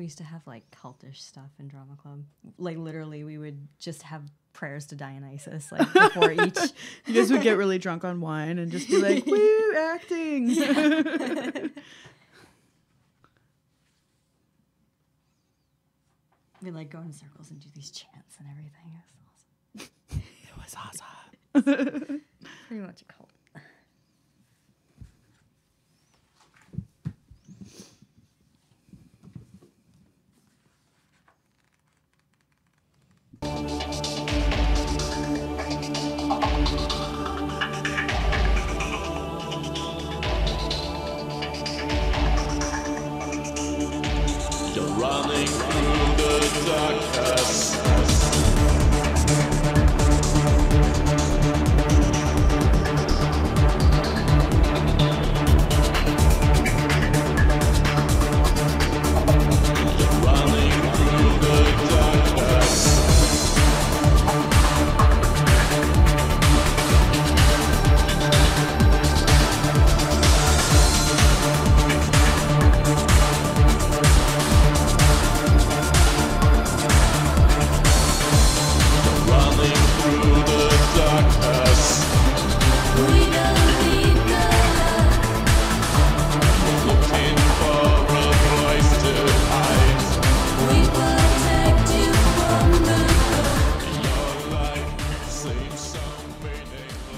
We used to have like cultish stuff in drama club. Like literally, we would just have prayers to Dionysus like before each. You guys would get really drunk on wine and just be like, "Woo, acting!" Yeah. We like go in circles and do these chants and everything. It was awesome. Pretty much a cult. Running through the darkness.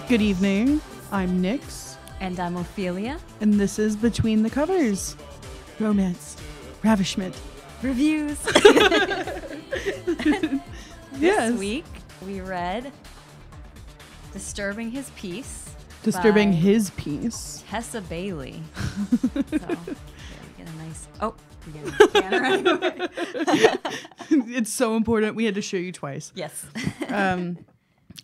Good evening. I'm Nyx. And I'm Ophelia. And this is Between the Covers. Romance. Ravishment. Reviews. Yes. This week we read Disturbing His Peace. Disturbing by His Peace. Tessa Bailey. So yeah, we get a nice. Oh, we get a banner anyway. It's so important. We had to show you twice. Yes.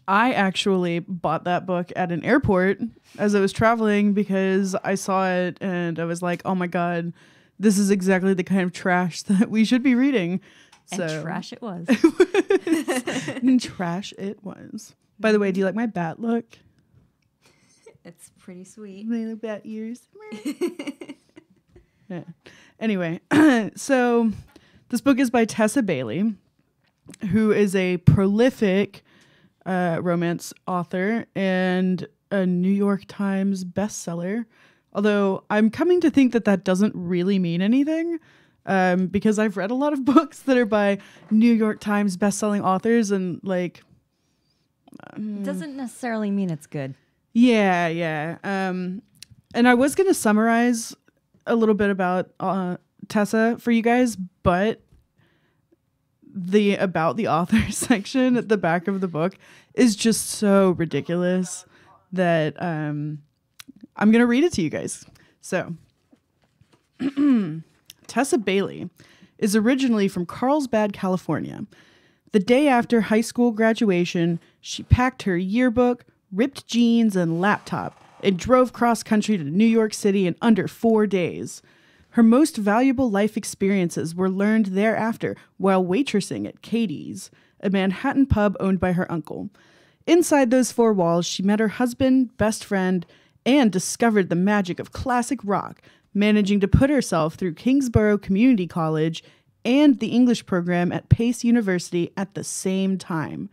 I actually bought that book at an airport as I was traveling because I saw it and I was like, oh my God, this is exactly the kind of trash that we should be reading. And trash it was. And trash it was. By the way, do you like my bat look? It's pretty sweet. My little bat ears. Yeah. Anyway, so this book is by Tessa Bailey, who is a prolific romance author and a New York Times bestseller. Although I'm coming to think that that doesn't really mean anything, because I've read a lot of books that are by New York Times bestselling authors and like... Doesn't necessarily mean it's good. Yeah. And I was going to summarize a little bit about Tessa for you guys, but the about the author section at the back of the book is just so ridiculous that I'm going to read it to you guys. So, Tessa Bailey is originally from Carlsbad, California. The day after high school graduation, she packed her yearbook, ripped jeans, and laptop and drove cross country to New York City in under 4 days. Her most valuable life experiences were learned thereafter while waitressing at Katie's, a Manhattan pub owned by her uncle. Inside those four walls, she met her husband, best friend, and discovered the magic of classic rock, managing to put herself through Kingsborough Community College and the English program at Pace University at the same time.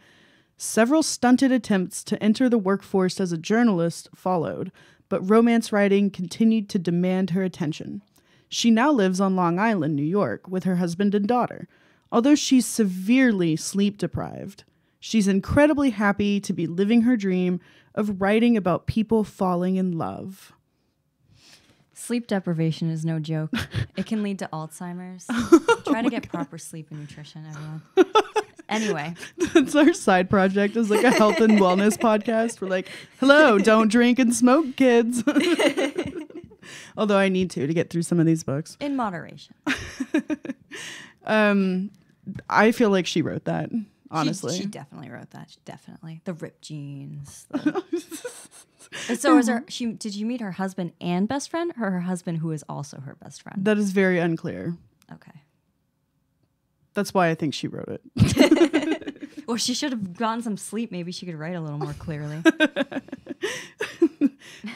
Several stunted attempts to enter the workforce as a journalist followed, but romance writing continued to demand her attention. She now lives on Long Island, New York, with her husband and daughter. Although she's severely sleep deprived, she's incredibly happy to be living her dream of writing about people falling in love. Sleep deprivation is no joke. It can lead to Alzheimer's. Try to get proper sleep and nutrition, everyone. Anyway. That's our side project, is like a health and wellness podcast. We're like, hello, don't drink and smoke, kids. Although I need to get through some of these books. In moderation. I feel like she wrote that, honestly. She definitely wrote that. Definitely. The ripped jeans. So did you meet her husband and best friend, or her husband who is also her best friend? That is very unclear. Okay. That's why I think she wrote it. Well, she should have gotten some sleep. Maybe she could write a little more clearly.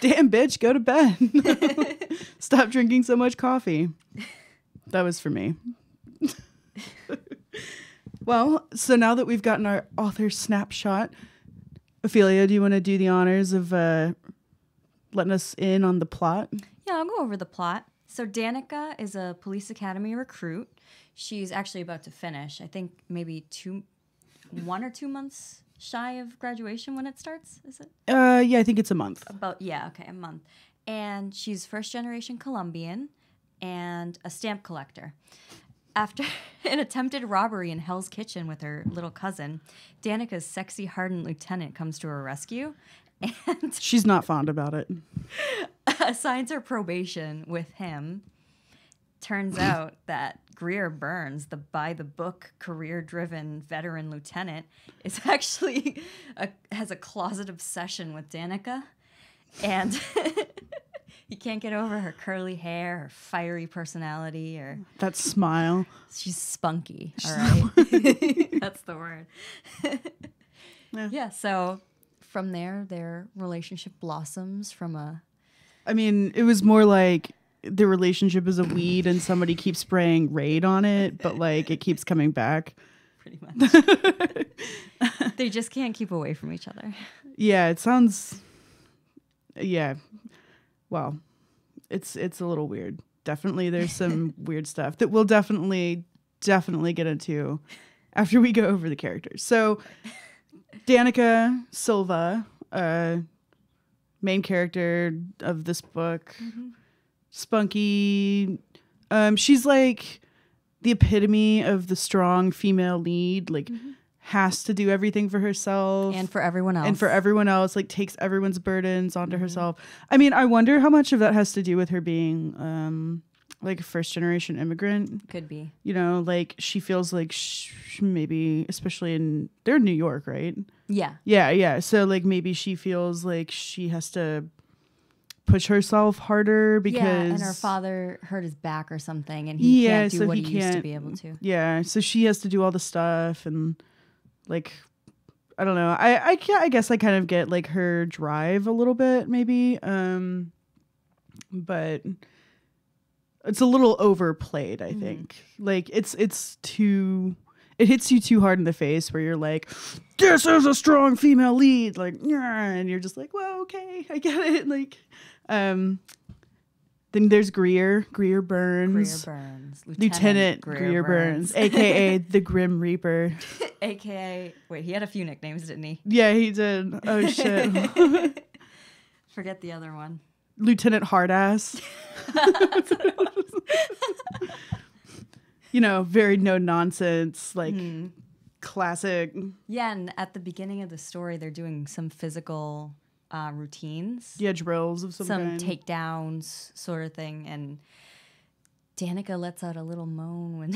Damn, bitch, go to bed. Stop drinking so much coffee. That was for me. Well, so now that we've gotten our author snapshot, Ophelia, do you want to do the honors of letting us in on the plot? Yeah, I'll go over the plot. So Danica is a police academy recruit. She's actually about to finish. I think maybe 1 or 2 months shy of graduation when it starts, is it? Yeah, I think it's a month. A month. And she's first generation Colombian and a stamp collector. After an attempted robbery in Hell's Kitchen with her little cousin, Danica's sexy, hardened lieutenant comes to her rescue and She's not fond about it. assigns her probation with him. Turns out that Greer Burns, the by-the-book, career-driven veteran lieutenant, is actually has a closet obsession with Danica, and he can't get over her curly hair, her fiery personality, or That smile. she's spunky. All right, that's the word. Yeah. So from there, their relationship blossoms from a. I mean, it was more like the relationship is a weed and somebody keeps spraying Raid on it, but like it keeps coming back. Pretty much. They just can't keep away from each other. Yeah, it sounds. Yeah, well, it's a little weird. Definitely, there's some weird stuff that we'll definitely get into after we go over the characters. So, Danica Silva, main character of this book, spunky. She's like the epitome of the strong female lead. Like, has to do everything for herself And for everyone else. like takes everyone's burdens onto herself. I mean, I wonder how much of that has to do with her being like a first generation immigrant. Could be. You know, like she feels like maybe, especially they're in New York, right? Yeah. Yeah. So like maybe she feels like she has to push herself harder because and her father hurt his back or something, and he can't do what he used to be able to. Yeah, so she has to do all the stuff, and like I don't know. I guess I kind of get like her drive a little bit, maybe, but it's a little overplayed. I think like it's too. It hits you too hard in the face where you're like, this is a strong female lead, like, and you're just like, well, okay, I get it. Like, then there's Greer Burns. Lieutenant Greer Burns, aka the Grim Reaper. AKA, wait, he had a few nicknames, didn't he? Yeah, he did. Oh, shit. Forget the other one. Lieutenant Hardass. You know, very no nonsense, like classic. Yeah, and at the beginning of the story, they're doing some physical routines. Yeah, drills of some kind. Takedowns sort of thing. And Danica lets out a little moan when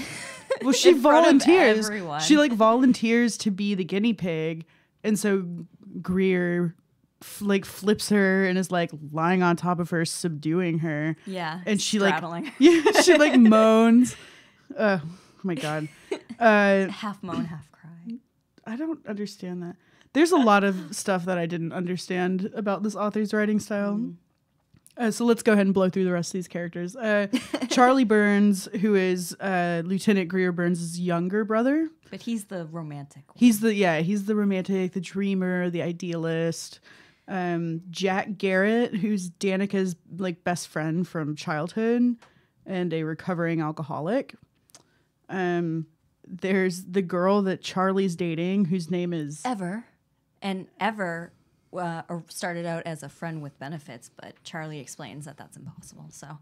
well, she volunteers. Everyone. She like volunteers to be the guinea pig. And so Greer like flips her and is like lying on top of her, subduing her. Yeah. And she straddling her. Yeah, she like moans. Oh my God. Half moan, half cry. I don't understand that. There's a lot of stuff that I didn't understand about this author's writing style. So let's go ahead and blow through the rest of these characters. Charlie Burns, who is Lieutenant Greer Burns' younger brother. But he's the romantic one. He's the romantic, the dreamer, the idealist. Jack Garrett, who's Danica's like best friend from childhood and a recovering alcoholic. There's the girl that Charlie's dating, whose name is Ever. And Ever started out as a friend with benefits, but Charlie explains that that's impossible. So,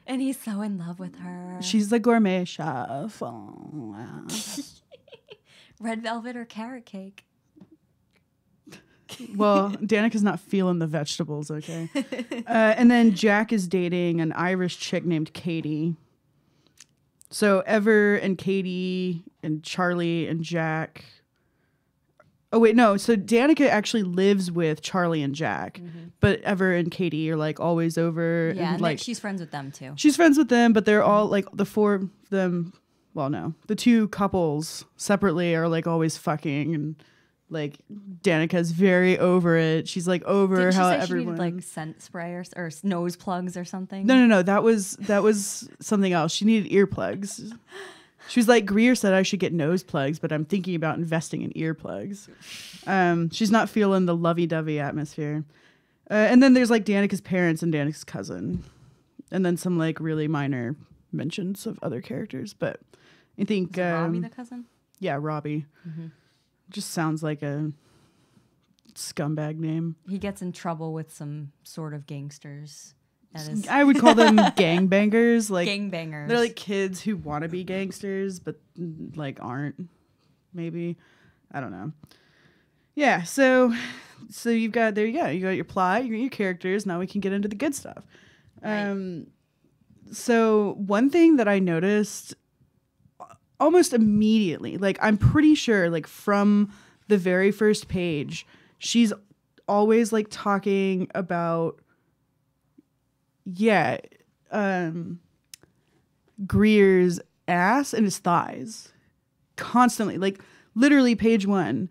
and he's so in love with her. She's the gourmet chef. Oh, wow. Red velvet or carrot cake. Well, Danica's not feeling the vegetables, okay? And then Jack is dating an Irish chick named Katie. So Ever and Katie and Charlie and Jack. Oh, wait, no. So Danica actually lives with Charlie and Jack. But Ever and Katie are like always over. Yeah, and like she's friends with them too. She's friends with them, but they're all like the four of them. Well, no. The two couples separately are like always fucking and Like Danica's very over it. She's like over Didn't she how say everyone she needed, like scent spray or nose plugs or something? No. That was something else. She needed earplugs. She was like, Greer said I should get nose plugs, but I'm thinking about investing in earplugs. She's not feeling the lovey-dovey atmosphere. And then there's like Danica's parents and Danica's cousin. And then some like really minor mentions of other characters. But I think... Robbie the cousin? Yeah, Robbie. Mm-hmm. Just sounds like a scumbag name. He gets in trouble with some sort of gangsters. I would call them gangbangers. Like gangbangers. They're like kids who want to be gangsters, but like aren't. Maybe. I don't know. Yeah, so you've got, there you go. You got your plot, you got your characters. Now we can get into the good stuff. Right. So one thing that I noticed almost immediately, like I'm pretty sure like from the very first page, she's always like talking about Greer's ass and his thighs constantly, like literally page 1.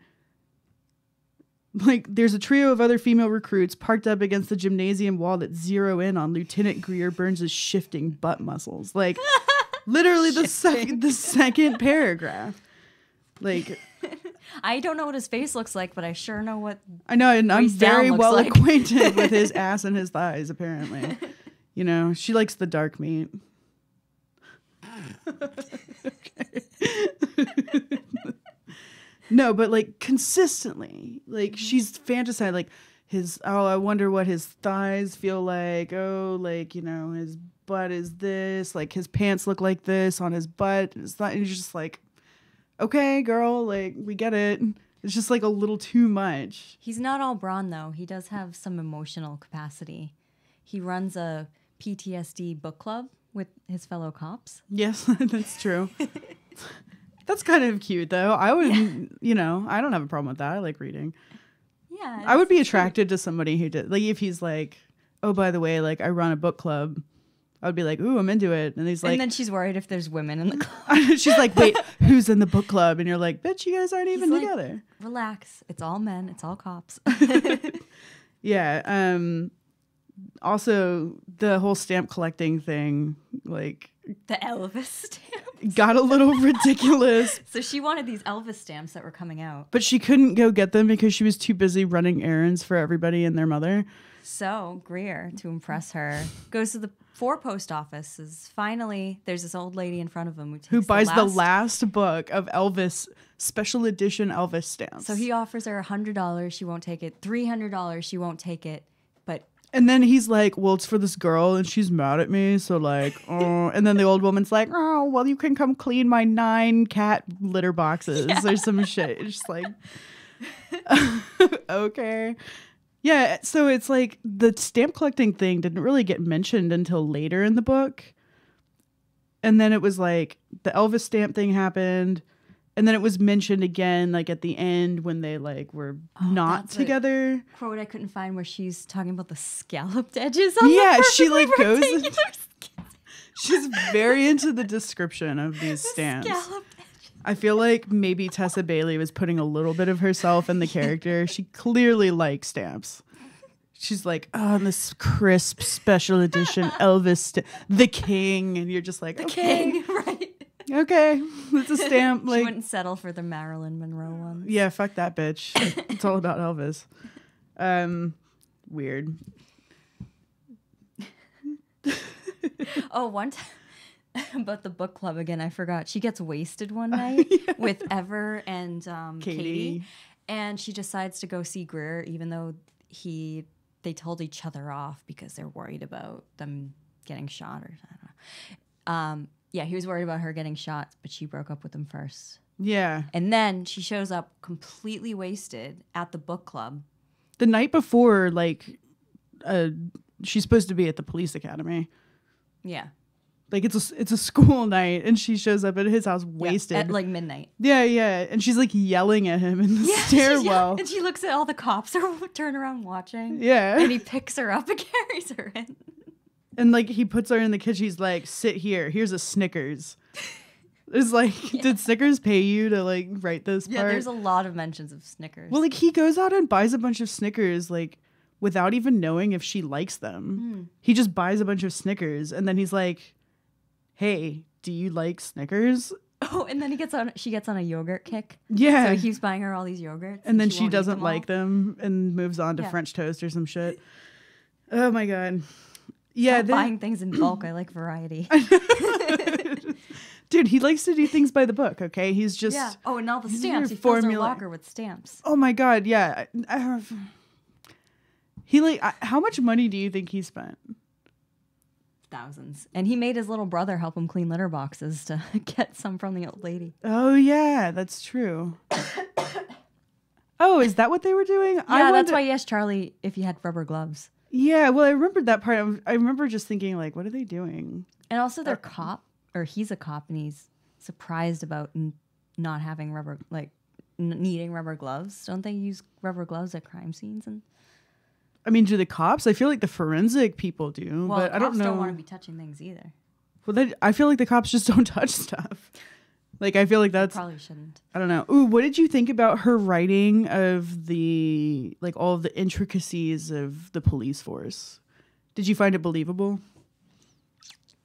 Like there's a trio of other female recruits parked up against the gymnasium wall that zero in on Lieutenant Greer Burns' shifting butt muscles. Like literally the second paragraph. Like I don't know what his face looks like, but I sure know what I know, and I'm very well like. acquainted with his ass and his thighs, apparently. You know, she likes the dark meat. No, but like consistently, like she's fantasized like I wonder what his thighs feel like. Oh, like, you know, his butt is this, like his pants look like this on his butt. And you're just like, okay, girl, like we get it. It's just like a little too much. He's not all brawn though. He does have some emotional capacity. He runs a PTSD book club with his fellow cops. Yes, that's true. That's kind of cute, though. I wouldn't, you know, I don't have a problem with that. I like reading. Yeah. I would be attracted to somebody who did, like, if he's like, oh, by the way, like, I run a book club. I would be like, ooh, I'm into it. And he's like... And then she's worried if there's women in the club. She's like, wait, who's in the book club? And you're like, bitch, you guys aren't even together. Relax. It's all men. It's all cops. Yeah. Also, the whole stamp collecting thing, like... The Elvis stamps. Got a little ridiculous. So she wanted these Elvis stamps that were coming out. But she couldn't go get them because she was too busy running errands for everybody and their mother. So Greer, to impress her, goes to the 4 post offices. Finally, there's this old lady in front of him who buys the last book of Elvis, special edition Elvis stamps. So he offers her $100. She won't take it. $300. She won't take it. But... And then he's like, well, it's for this girl and she's mad at me. So like, oh. And then the old woman's like, oh, well, you can come clean my 9 cat litter boxes or some shit. It's just like, okay. Yeah. So it's like the stamp collecting thing didn't really get mentioned until later in the book. And then it was like the Elvis stamp thing happened. And then it was mentioned again, like at the end when they like were not together. Quote I couldn't find where she's talking about the scalloped edges on the she like goes. She's very into the description of these stamps. Scalloped edges. I feel like maybe Tessa Bailey was putting a little bit of herself in the character. She clearly likes stamps. She's like, oh, this crisp special edition Elvis, the King, and you're just like, the okay. King, right? Okay, it's a stamp. Like, she wouldn't settle for the Marilyn Monroe one. Yeah, fuck that bitch. It's all about Elvis. Weird. Oh, one time about the book club again, I forgot. She gets wasted one night with Ever and Katie, and she decides to go see Greer, even though they told each other off because they're worried about them getting shot or I don't know. Yeah, he was worried about her getting shot, but she broke up with him first. Yeah. And then she shows up completely wasted at the book club. The night before, like, she's supposed to be at the police academy. Yeah. Like, it's a school night, and she shows up at his house wasted. At, like, midnight. Yeah, yeah. And she's, like, yelling at him in the stairwell. And she looks at all the cops are turn around watching. Yeah. And he picks her up and carries her in. And, like, he puts her in the kitchen. He's like, sit here. Here's a Snickers. Is like, did Snickers pay you to like write this Yeah, part? there's a lot of mentions of Snickers. Well, like he goes out and buys a bunch of Snickers, like without even knowing if she likes them. He just buys a bunch of Snickers, and then he's like, "Hey, do you like Snickers?" Oh, and then she gets on a yogurt kick. Yeah. So he keeps buying her all these yogurts. And then she she won't eat doesn't them all. like them and moves on to Yeah. French toast or some shit. Oh my god. Yeah, Stop buying things in bulk. I like variety. dude, he likes to do things by the book, okay? He's just Yeah. Oh, and all the he's stamps. very He fills her formula- locker with stamps. Oh my god, yeah. He like how much money do you think he spent? Thousands. And he made his little brother help him clean litter boxes to get some from the old lady. Oh yeah, that's true. Oh, is that what they were doing? Yeah, that's why he asked Charlie if he had rubber gloves. Yeah, well, I remembered that part. I remember just thinking, like, what are they doing? And also they're he's a cop, and he's surprised about not having needing rubber gloves. Don't they use rubber gloves at crime scenes? And I mean, do the cops? I feel like the forensic people do, well, but I don't know. Don't want to be touching things either. Well, I feel like the cops just don't touch stuff. Like, I feel like that's... Probably shouldn't. I don't know. Ooh, what did you think about her writing of the... like, all of the intricacies of the police force? Did you find it believable?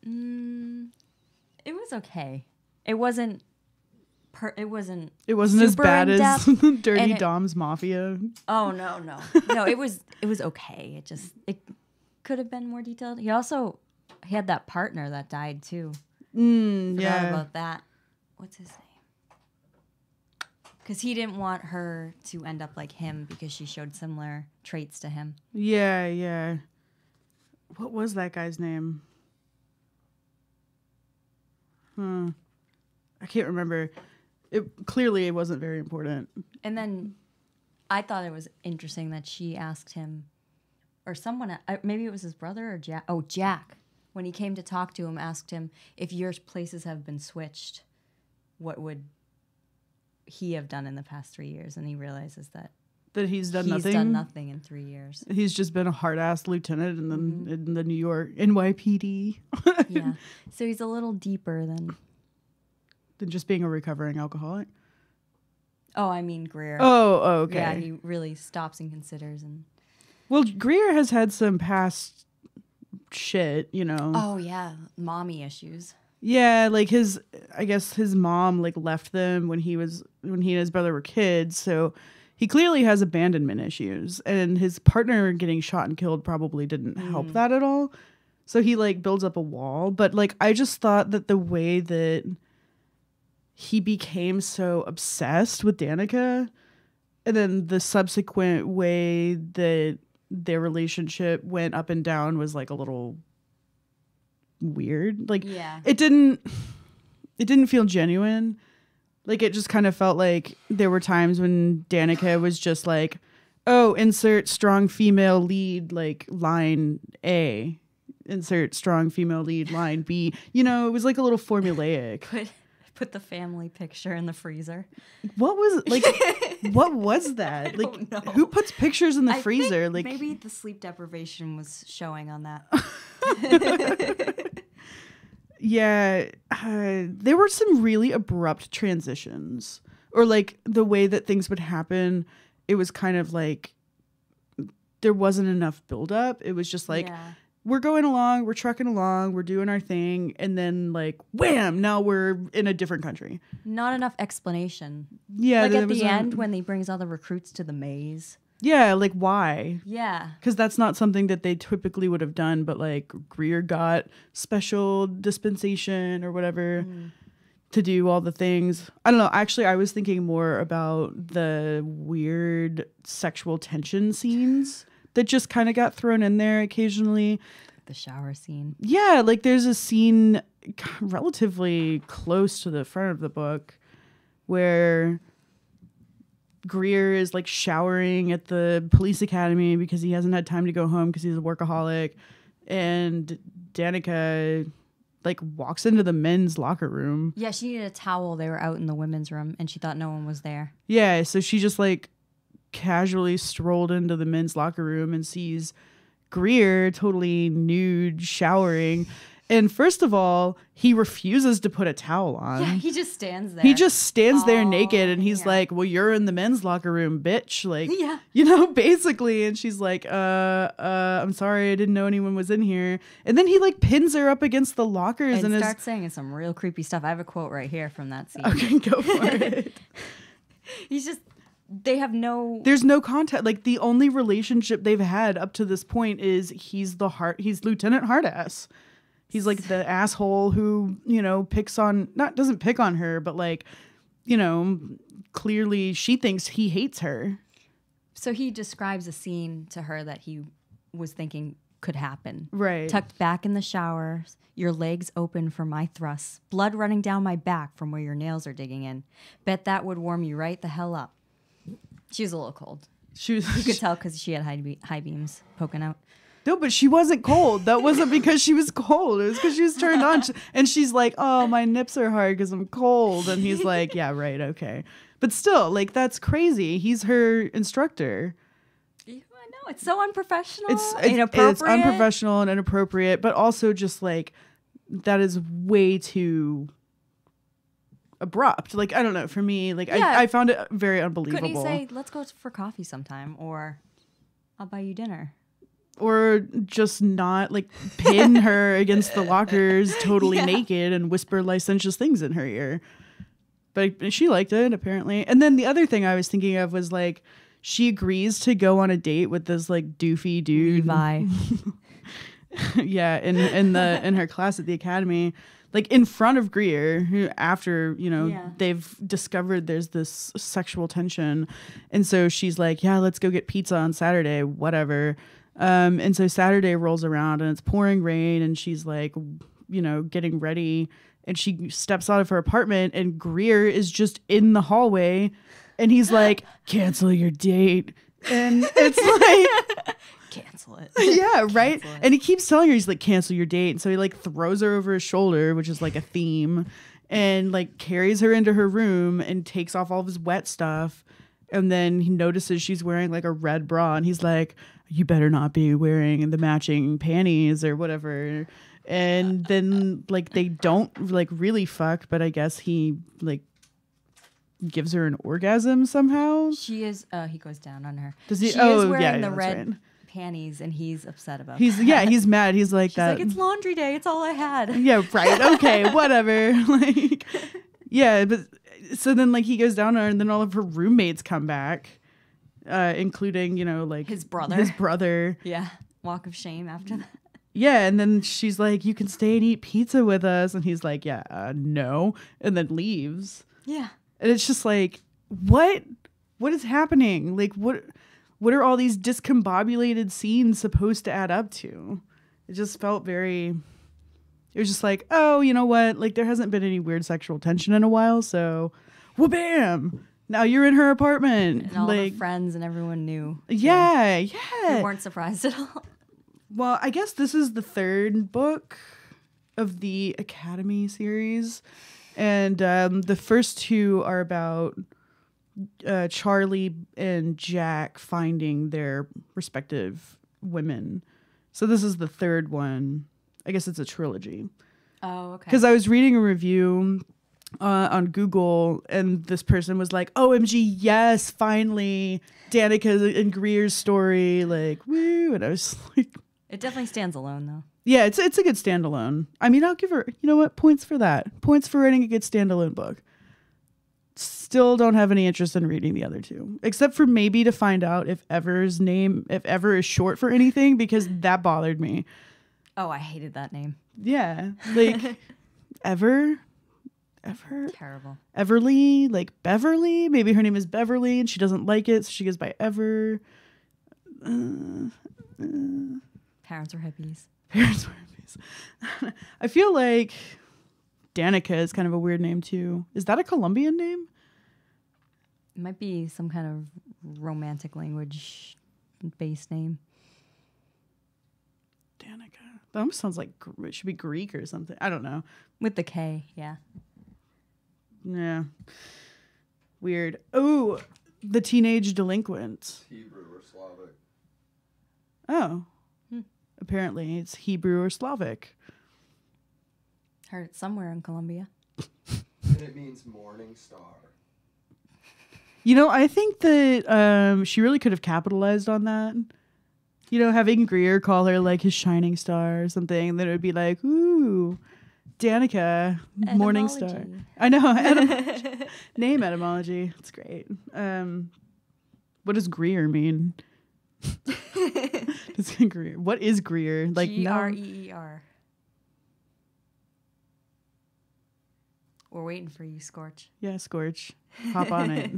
It was okay. It wasn't... It wasn't as super bad as in-depth, Dirty and it- Dom's Mafia. Oh, no. No, it was okay. It could have been more detailed. He had that partner that died, too. Forgot Yeah. about that. What's his name? Because he didn't want her to end up like him because she showed similar traits to him. Yeah. What was that guy's name? I can't remember. Clearly, it wasn't very important. And then I thought it was interesting that she asked him, or someone, maybe it was his brother or Jack. Oh, Jack, when he came to talk to him, asked him if your places have been switched, what would he have done in the past 3 years? And he realizes that That he's done he's nothing. done nothing in 3 years. He's just been a hard-ass lieutenant in the New York NYPD Yeah. So he's a little deeper than... than just being a recovering alcoholic. Oh, I mean Greer. Oh, okay. Yeah, he really stops and considers. And Well, Greer has had some past shit, you know. oh yeah, mommy issues. Yeah, like I guess his mom like left them when he and his brother were kids, so he clearly has abandonment issues, and his partner getting shot and killed probably didn't help that at all. So he like builds up a wall, but like I just thought that the way that he became so obsessed with Danica, and then the subsequent way that their relationship went up and down was like a little weird. Like Yeah. it didn't feel genuine. Like it just kind of felt like there were times when Danica was just like, oh, insert strong female lead, like line A, insert strong female lead line B. You know, it was like a little formulaic. Put the family picture in the freezer. What was like what was that? Like don't know. who puts pictures in the I freezer? think Like maybe the sleep deprivation was showing on that. yeah, there were some really abrupt transitions, or like the way that things would happen. It was kind of like there wasn't enough buildup. It was just like Yeah. we're going along, we're trucking along, we're doing our thing, and then like wham, now we're in a different country. Not enough explanation. Yeah, Like there at was the a- end when he brings all the recruits to the maze. Yeah, like why? Yeah. Because that's not something that they typically would have done, but like Greer got special dispensation or whatever to do all the things. I don't know. Actually, I was thinking more about the weird sexual tension scenes that just kind of got thrown in there occasionally. The shower scene. Yeah, like there's a scene relatively close to the front of the book where Greer is like showering at the police academy because he hasn't had time to go home because he's a workaholic, and Danica like walks into the men's locker room. Yeah, she needed a towel. They were out in the women's room and she thought no one was there. Yeah, so she just like casually strolled into the men's locker room and sees Greer totally nude showering. And first of all, he refuses to put a towel on. Yeah, he just stands there. He just stands there naked, and he's yeah. like, well, you're in the men's locker room, bitch. Like, Yeah. you know, basically. And she's like, I'm sorry, I didn't know anyone was in here. And then he like pins her up against the lockers and and starts saying some real creepy stuff. I have a quote right here from that scene. Okay, go for it. He's just, they have no... There's no contact. Like, the only relationship they've had up to this point is he's Lieutenant Hardass. He's like the asshole who, you know, doesn't pick on her, but like, you know, clearly she thinks he hates her. So he describes a scene to her that he was thinking could happen. Right. Tucked back in the shower, your legs open for my thrusts, blood running down my back from where your nails are digging in. Bet that would warm you right the hell up. She was a little cold. You could tell because she had high beams poking out. No, but she wasn't cold. That wasn't because she was cold. It was because she was turned on. And she's like, oh, my nips are hard because I'm cold. And he's like, yeah, right, okay. But still, like, that's crazy. He's her instructor. I know. It's so unprofessional. It's inappropriate. It's unprofessional and inappropriate, but also just like, that is way too abrupt. Like, I don't know. For me, like, yeah. I found it very unbelievable. Couldn't he say, let's go for coffee sometime, or I'll buy you dinner? Or just not like pin her against the lockers totally naked and whisper licentious things in her ear. But she liked it, apparently. And then the other thing I was thinking of was like, she agrees to go on a date with this like doofy dude. Levi. Yeah, in her class at the academy, like in front of Greer, who after, you know, they've discovered there's this sexual tension. And so she's like, yeah, let's go get pizza on Saturday, whatever. And so Saturday rolls around and it's pouring rain, and she's like, you know, getting ready, and she steps out of her apartment and Greer is just in the hallway, and he's like, cancel your date. And it's like, cancel it. Yeah, right. Cancel it. And he keeps telling her, he's like, cancel your date. And so he like throws her over his shoulder, which is like a theme, and like carries her into her room and takes off all of his wet stuff. And then he notices she's wearing like a red bra, and he's like, you better not be wearing the matching panties or whatever. And then like they don't like really fuck, but I guess he like gives her an orgasm somehow. She is he goes down on her. Does he? She is wearing the red panties, and he's upset about that. He's mad. He's like, she's like, it's laundry day, it's all I had. Yeah, right. Okay, whatever. Like, yeah, but so then like he goes down on her, and then all of her roommates come back. Including, you know, like his brother. Yeah. Walk of shame after that. Yeah. And then she's like, you can stay and eat pizza with us. And he's like, yeah, no. And then leaves. Yeah. And it's just like, what is happening? Like, what are all these discombobulated scenes supposed to add up to? It just felt it was just like, oh, you know what? Like, there hasn't been any weird sexual tension in a while. So, wha-bam! Now you're in her apartment. And all like, her friends and everyone knew. Yeah. They weren't surprised at all. Well, I guess this is the third book of the Academy series. And the first two are about Charlie and Jack finding their respective women. So this is the third one. I guess it's a trilogy. Oh, okay. Because I was reading a review on Google, and this person was like, OMG, yes, finally, Danica and Greer's story, like, woo. And I was like, it definitely stands alone, though. Yeah, it's a good standalone. I mean, I'll give her, you know what, points for that. Points for writing a good standalone book. Still don't have any interest in reading the other two, except for maybe to find out if Ever is short for anything, because that bothered me. Oh, I hated that name. Yeah, like Ever. Terrible. Everly, like Beverly. Maybe her name is Beverly and she doesn't like it, so she goes by Ever. Parents are hippies. I feel like Danica is kind of a weird name too. Is that a Colombian name? It might be some kind of romantic language based name. Danica. That almost sounds like it should be Greek or something. I don't know. With the K, yeah. Yeah. Weird. Oh, the teenage delinquent. Hebrew or Slavic. Oh. Apparently it's Hebrew or Slavic. Heard it somewhere in Colombia. And it means morning star. You know, I think that she really could have capitalized on that. You know, having Greer call her like his shining star or something, then it would be like, ooh, Danica, morning star. Etymology. I know. Name etymology. It's great. What does Greer mean? What is Greer? Like Greer. We're waiting for you, Scorch. Yeah, Scorch. Hop on it.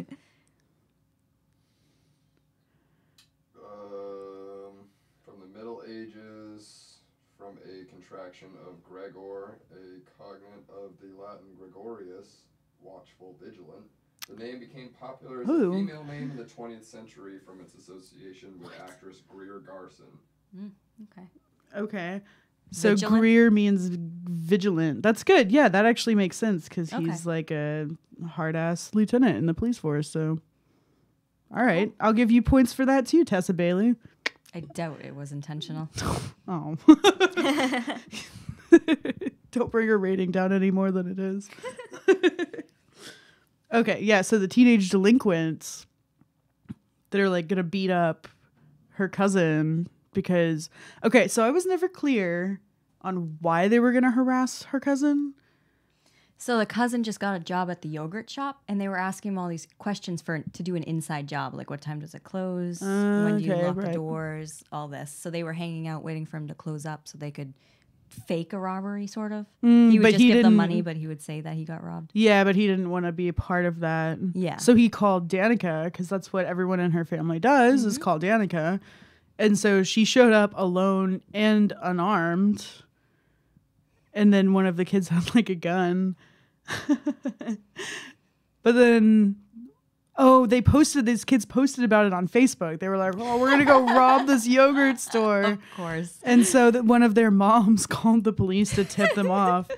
From the Middle Ages, from a contraction of Gregor, a cognate of the Latin Gregorius, watchful, vigilant. The name became popular as a female name in the 20th century from its association with actress Greer Garson. Okay. Okay. So Vigilant? Greer means vigilant. That's good. Yeah, that actually makes sense because he's like a hard-ass lieutenant in the police force. So, all right. I'll give you points for that too, Tessa Bailey. I doubt it was intentional. Oh. Don't bring her rating down any more than it is. Okay, yeah, so the teenage delinquents that are like gonna beat up her cousin because okay, so I was never clear on why they were gonna harass her cousin. So the cousin just got a job at the yogurt shop, and they were asking him all these questions to do an inside job, like what time does it close, when do you lock the doors, all this. So they were hanging out waiting for him to close up so they could fake a robbery, sort of. He would but just he give them didn't- money, but he would say that he got robbed. Yeah, but he didn't want to be a part of that. Yeah. So he called Danica because that's what everyone in her family does is call Danica. And so she showed up alone and unarmed. And then one of the kids had like a gun. But then, these kids posted about it on Facebook. They were like, oh, we're going to go rob this yogurt store. Of course. And so that one of their moms called the police to tip them off.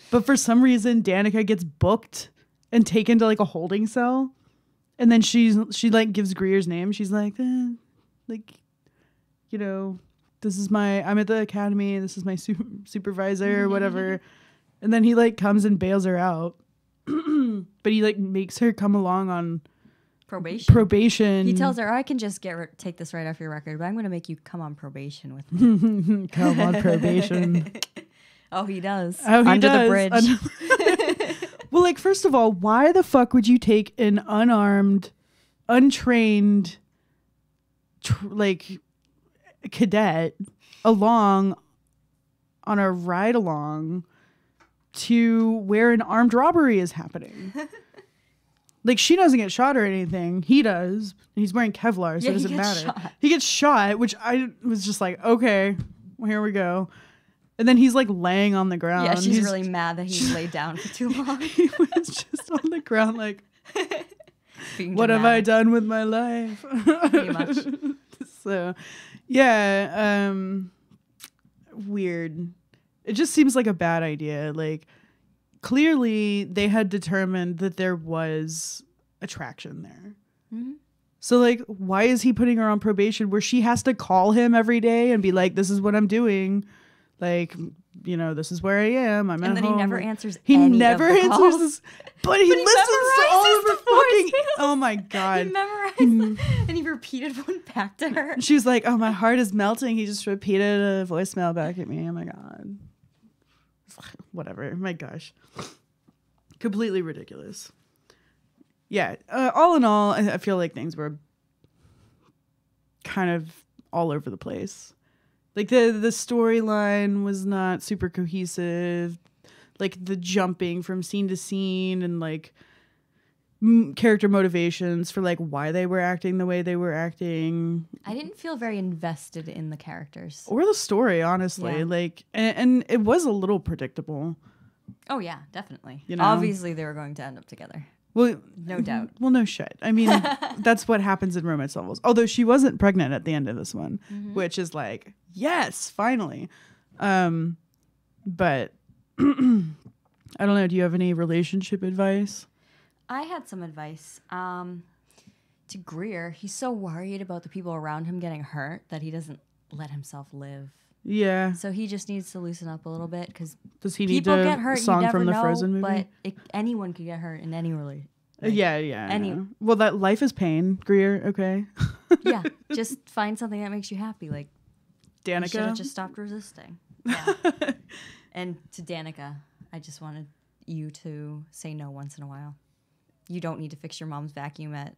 But for some reason, Danica gets booked and taken to like a holding cell. And then she like gives Greer's name. She's like, you know, I'm at the academy. This is my supervisor or whatever. And then he like comes and bails her out. But he like makes her come along on probation. He tells her, I can just take this right off your record, but I'm going to make you come on probation with me. Come on probation. Oh, he does. Oh, he Under does. the bridge. Well, like, first of all, why the fuck would you take an unarmed, untrained, cadet along on a ride along to where an armed robbery is happening? Like, she doesn't get shot or anything. He does. He's wearing Kevlar, so it doesn't matter. Shot. He gets shot, which I was just like, okay, well, here we go. And then he's like laying on the ground. Yeah, she's really mad that he laid down for too long. He was just on the ground like, Being what have I dramatic. done with my life? Pretty much. So, yeah, weird. It just seems like a bad idea. Like, clearly they had determined that there was attraction there. Mm-hmm. So, like, why is he putting her on probation where she has to call him every day and be like, this is what I'm doing? Like, you know, this is where I am. I'm at And then home. he never answers He any never of the answers calls. this. But he listens to all of memorizes her the fucking... voicemails. Oh, my He God. memorized them, and he repeated one back to her. She was like, oh, my heart is melting. He just repeated a voicemail back at me. Oh, my God. Whatever. My gosh. Completely ridiculous. Yeah. All in all, I feel like things were kind of all over the place. Like, the storyline was not super cohesive. Like, the jumping from scene to scene and, like, character motivations for, like, why they were acting the way they were acting. I didn't feel very invested in the characters. Or the story, honestly. Yeah. Like, and it was a little predictable. Oh, yeah, definitely. You know? Obviously, they were going to end up together. Well, No doubt. Well, no shit. I mean, that's what happens in romance novels. Although she wasn't pregnant at the end of this one, which is like, yes, finally. But I don't know. Do you have any relationship advice? I had some advice. To Greer, he's so worried about the people around him getting hurt that he doesn't let himself live. Yeah. So he just needs to loosen up a little bit because Does he need people to get hurt. song You never from the know, Frozen movie? but anyone could get hurt in any relation. Yeah. Any- Well, that Life is Pain, Greer. Okay. Yeah, just find something that makes you happy. Like you should Danica. have just stopped resisting. Yeah. And to Danica, I just wanted you to say no once in a while. You don't need to fix your mom's vacuum at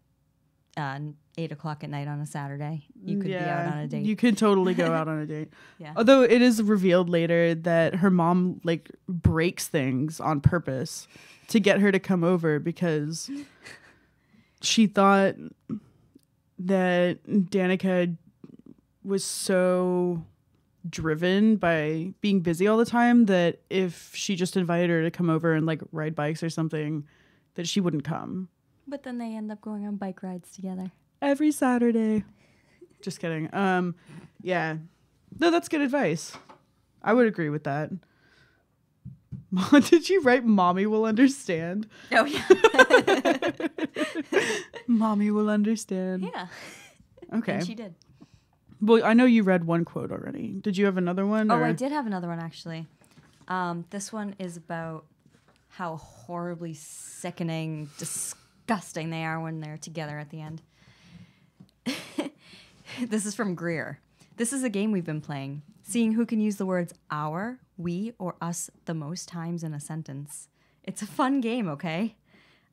8:00 at night on a Saturday. You could be out on a date. You could totally go out on a date. Yeah. Although it is revealed later that her mom like breaks things on purpose to get her to come over because she thought that Danica was so driven by being busy all the time that if she just invited her to come over and like ride bikes or something, that she wouldn't come. But then they end up going on bike rides together. Every Saturday. Just kidding. Yeah. No, that's good advice. I would agree with that. Did you write Mommy will understand? Oh, yeah. Mommy will understand. Yeah. Okay. And she did. Well, I know you read one quote already. Did you have another one? Oh, or? I did have another one, actually. This one is about how horribly sickening, disgusting they are when they're together at the end. This is from Greer. This is a game we've been playing, seeing who can use the words our, we, or us the most times in a sentence. It's a fun game, okay?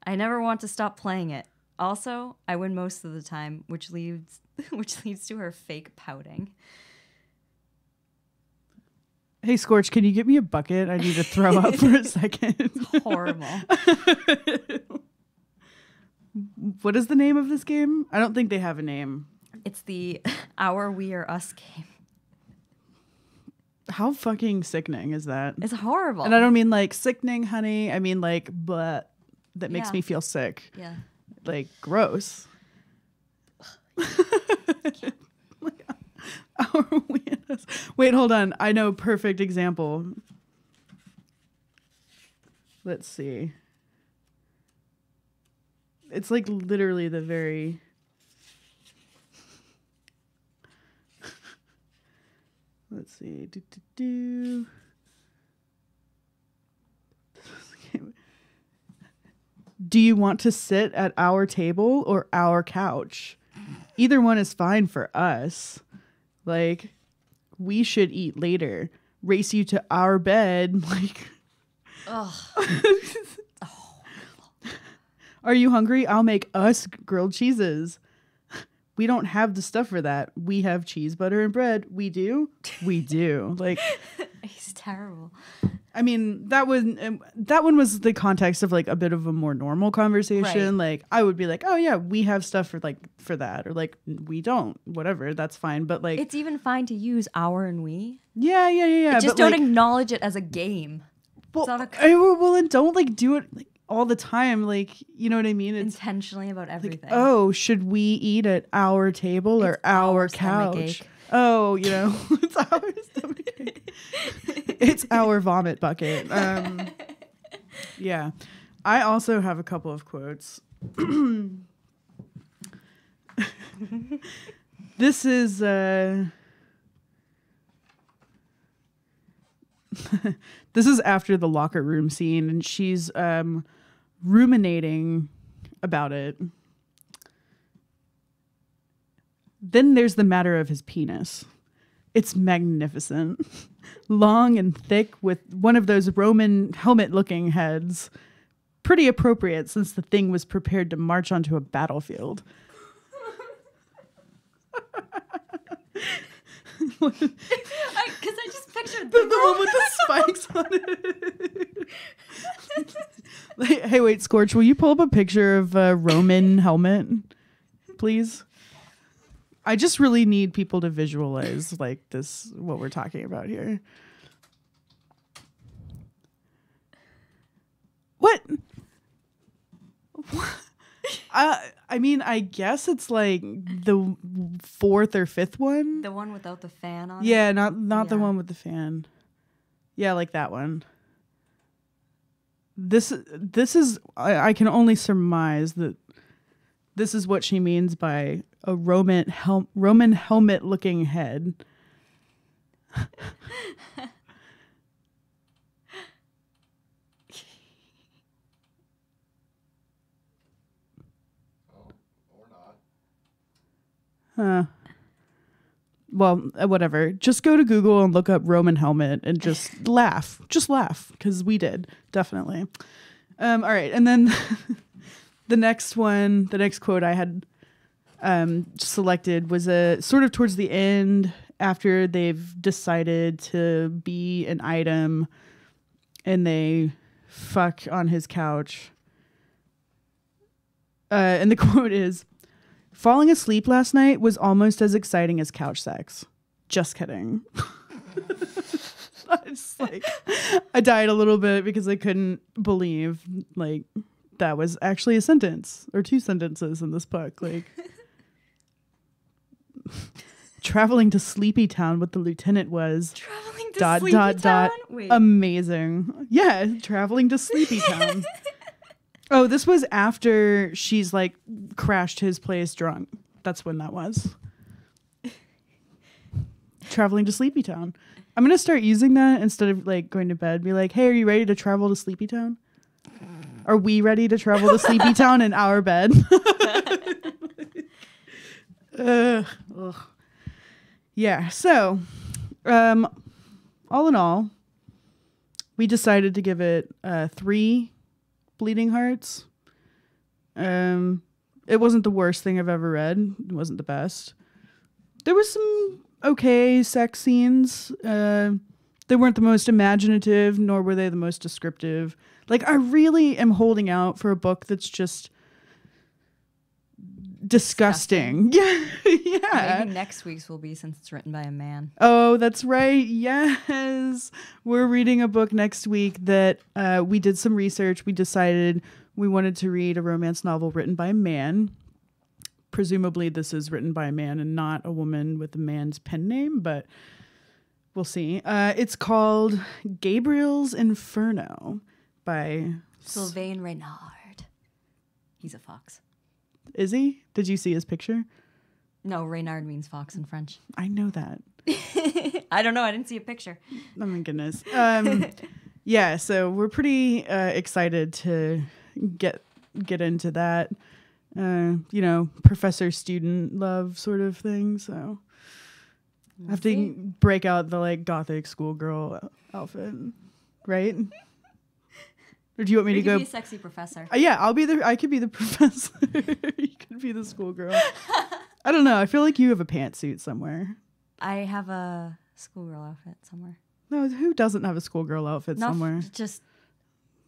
I never want to stop playing it. Also, I win most of the time, which leads to her fake pouting. Hey, Scorch, can you get me a bucket? I need to throw up for a second. Horrible. What is the name of this game? I don't think they have a name. It's the our, we, or us game. How fucking sickening is that? It's horrible. And I don't mean like sickening, honey. I mean like, but that makes Yeah. me feel sick. Yeah. Like, gross. Wait, hold on. I know perfect example. Let's see. It's like literally the very... Let's see. Do you want to sit at our table or our couch? Either one is fine for us. Like, we should eat later. Race you to our bed. Like, Ugh. Are you hungry? I'll make us grilled cheeses. We don't have the stuff for that. We have cheese, butter, and bread. We do? We do. Like, He's terrible. I mean, that one was the context of like a bit of a more normal conversation. Right. Like, I would be like, oh yeah, we have stuff for that, or like we don't, whatever, that's fine. But like, It's even fine to use our and we. yeah. Just but, don't like, acknowledge it as a game. well, it's not a well, and don't like do it like all the time. Like, you know what I mean? It's intentionally about like, everything. oh, should we eat at our table or It's our our stomach couch? ache. Oh, you know, it's our stomach ache. It's our vomit bucket. Yeah. I also have a couple of quotes. This is this is after the locker room scene, and she's ruminating about it. Then there's the matter of his penis. It's magnificent. Long and thick with one of those Roman helmet-looking heads. Pretty appropriate since the thing was prepared to march onto a battlefield. Because I just pictured The one with the spikes on it. Hey, wait, Scorch, will you pull up a picture of a Roman helmet, please? I just really need people to visualize like this, what we're talking about here. What? I mean, I guess it's like the fourth or fifth one. The one without the fan on it? Yeah, not the Yeah. one with the fan. Yeah, like that one. This is I can only surmise that this is what she means by a Roman helmet looking head. Oh, or not. Huh. Well, whatever. Just go to Google and look up Roman helmet and just laugh. Just laugh, because we did, definitely. All right, and then the next quote I had selected was sort of towards the end, after they've decided to be an item and they fuck on his couch. And the quote is, "Falling asleep last night was almost as exciting as couch sex. Just kidding." I died a little bit because I couldn't believe like that was actually a sentence or two sentences in this book. Like, traveling to Sleepy Town with the lieutenant was Traveling to Sleepy Town? Wait. amazing. Yeah, traveling to Sleepy Town. Oh, this was after she's like crashed his place drunk. That's when that was. Traveling to Sleepy Town. I'm going to start using that instead of like going to bed. Be like, hey, are you ready to travel to Sleepy Town? Are we ready to travel to Sleepy Town in our bed? Ugh. Yeah, so all in all, we decided to give it 3 bleeding hearts. It wasn't the worst thing I've ever read. It wasn't the best. There was some okay sex scenes. They weren't the most imaginative, nor were they the most descriptive. Like, I really am holding out for a book that's just disgusting. Yeah. Yeah. Maybe next week's will be, since it's written by a man. Oh, that's right. Yes. We're reading a book next week that we did some research. We decided we wanted to read a romance novel written by a man. Presumably this is written by a man and not a woman with a man's pen name, but we'll see. It's called Gabriel's Inferno by Sylvain Reynard. He's a fox. Is he? Did you see his picture? No, Reynard means fox in French. I know that. I don't know. I didn't see a picture. Oh my goodness. Yeah, so we're pretty excited to get into that. Professor student love sort of thing. So I have to break out the like gothic schoolgirl outfit, right? Or do you want me to go? Be a sexy professor. Yeah, I could be the professor. You could be the schoolgirl. I don't know. I feel like you have a pantsuit somewhere. I have a schoolgirl outfit somewhere. No, who doesn't have a schoolgirl outfit somewhere? Just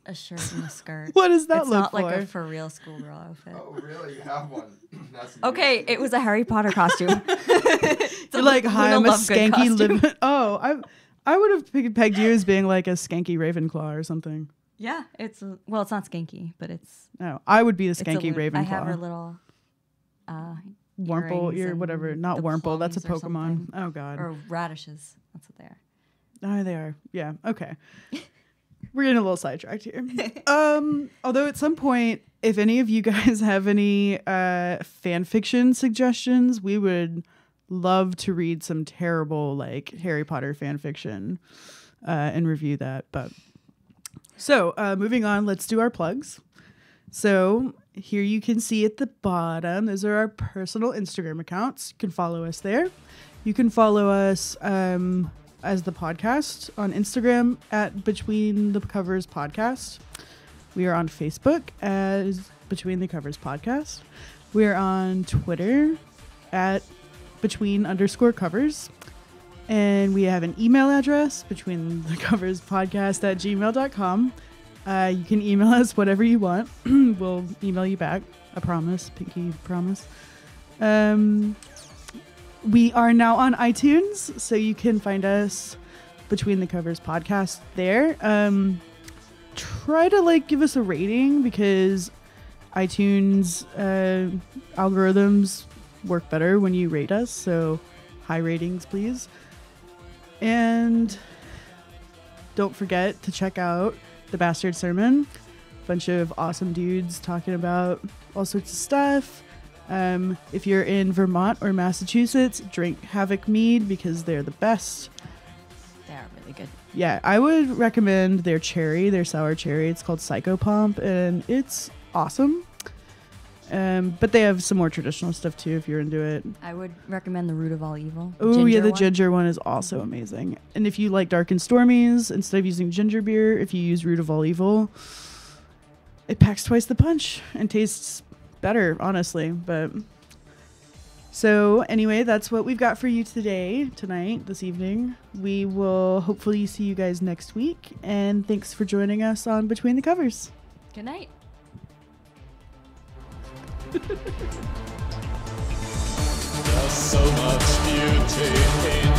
a shirt and a skirt. What does that it's look not for? like a for real schoolgirl outfit. Oh, really? You have one. That's Okay, it was a Harry Potter costume. You're like, hi, I'm a Lovegood skanky costume. Oh, I would have pegged you as being like a skanky Ravenclaw or something. Yeah, it's not skanky, but it's. No, I would be the it's skanky Ravenclaw. I have her little. Wurmple ear, whatever. Not the Wurmple. That's a plums or Pokemon. something. Oh God. Or radishes. That's what they are. Oh, they are. Yeah. Okay. We're getting a little sidetracked here. Although at some point, if any of you guys have any fan fiction suggestions, we would love to read some terrible like Harry Potter fan fiction and review that. But so moving on, let's do our plugs. So here you can see at the bottom, those are our personal Instagram accounts. You can follow us there. You can follow us as the podcast on Instagram at Between the Covers Podcast. We are on Facebook as Between the Covers Podcast. We are on Twitter at Between_Covers. And we have an email address, betweenthecoverspodcast@gmail.com. You can email us whatever you want. We'll email you back. I promise. Pinky promise. We are now on iTunes, so you can find us Between the Covers Podcast there. Try to like give us a rating because iTunes algorithms work better when you rate us. So high ratings, please. And don't forget to check out The Bastard Sermon. Bunch of awesome dudes talking about all sorts of stuff. If you're in Vermont or Massachusetts, drink Havoc Mead because they're the best. really good. Yeah, I would recommend their sour cherry. It's called Psycho Pump, and it's awesome. But they have some more traditional stuff too if you're into it. I would recommend the Root of All Evil. Oh yeah, the one. ginger one is also amazing. And if you like dark and stormies, instead of using ginger beer, if you use Root of All Evil, it packs twice the punch and tastes better, honestly. But so anyway, that's what we've got for you tonight, this evening. We will hopefully see you guys next week. And thanks for joining us on Between the Covers. Good night. There's so much beauty in